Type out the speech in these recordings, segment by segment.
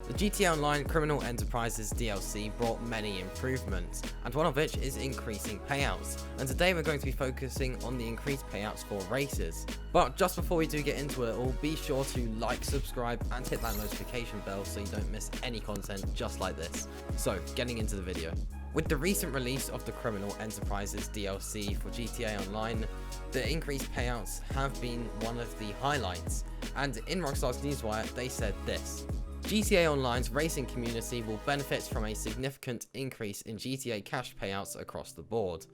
The GTA Online Criminal Enterprises DLC brought many improvements, and one of which is increasing payouts, and today we're going to be focusing on the increased payouts for races. But just before we do get into it all, be sure to like, subscribe and hit that notification bell so you don't miss any content just like this. So, getting into the video. With the recent release of the Criminal Enterprises DLC for GTA Online, the increased payouts have been one of the highlights, and in Rockstar's newswire they said this: GTA Online's racing community will benefit from a significant increase in GTA cash payouts across the board.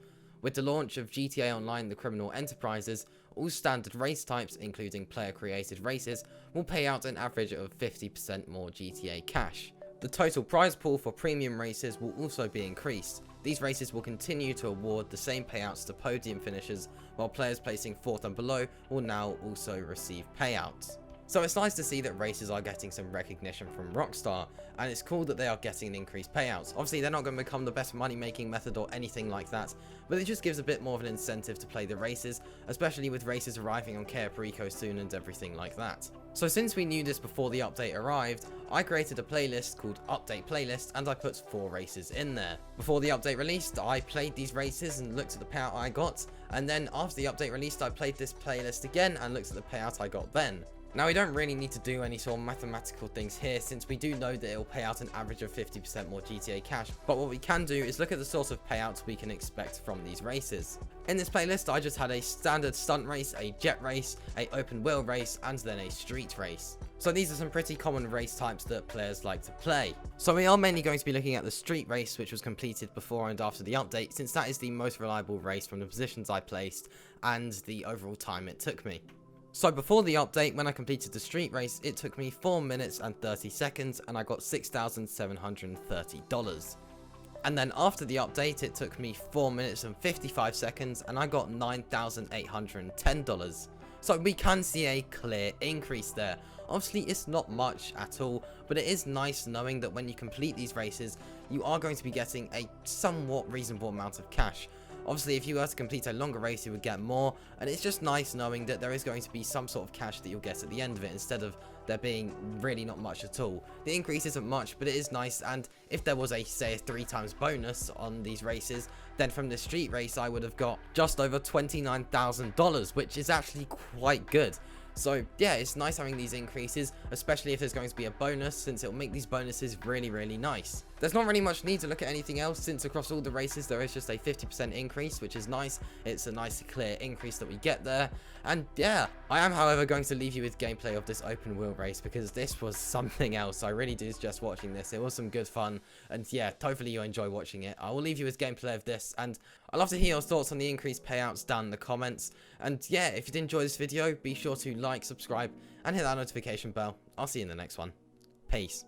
With the launch of GTA Online The Criminal Enterprises, all standard race types, including player-created races, will pay out an average of 50% more GTA cash. The total prize pool for premium races will also be increased. These races will continue to award the same payouts to podium finishers, while players placing 4th and below will now also receive payouts. So it's nice to see that races are getting some recognition from Rockstar, and it's cool that they are getting an increased payouts. Obviously they're not going to become the best money making method or anything like that, but it just gives a bit more of an incentive to play the races, especially with races arriving on Cayo Perico soon and everything like that. So since we knew this before the update arrived, I created a playlist called Update Playlist and I put 4 races in there. Before the update released, I played these races and looked at the payout I got, and then after the update released I played this playlist again and looked at the payout I got then. Now we don't really need to do any sort of mathematical things here, since we do know that it will pay out an average of 50% more GTA cash, but what we can do is look at the sort of payouts we can expect from these races. In this playlist I just had a standard stunt race, a jet race, a open wheel race and then a street race. So these are some pretty common race types that players like to play. So we are mainly going to be looking at the street race, which was completed before and after the update, since that is the most reliable race from the positions I placed and the overall time it took me. So before the update, when I completed the street race, it took me 4 minutes and 30 seconds and I got $6,730. And then after the update, it took me 4 minutes and 55 seconds and I got $9,810. So we can see a clear increase there. Obviously it's not much at all, but it is nice knowing that when you complete these races, you are going to be getting a somewhat reasonable amount of cash. Obviously, if you were to complete a longer race, you would get more, and it's just nice knowing that there is going to be some sort of cash that you'll get at the end of it, instead of there being really not much at all. The increase isn't much, but it is nice, and if there was say a 3 times bonus on these races, then from the street race I would have got just over $29,000, which is actually quite good. So yeah, it's nice having these increases, especially if there's going to be a bonus, since it'll make these bonuses really nice. There's not really much need to look at anything else, since across all the races there is just a 50% increase, which is nice. It's a nice clear increase that we get there. And yeah, I am however going to leave you with gameplay of this open wheel race, because this was something else. I really did just watching this. It was some good fun, and yeah, hopefully you enjoy watching it. I will leave you with gameplay of this, and I'd love to hear your thoughts on the increased payouts down in the comments. And yeah, if you did enjoy this video, be sure to like, subscribe, and hit that notification bell. I'll see you in the next one. Peace.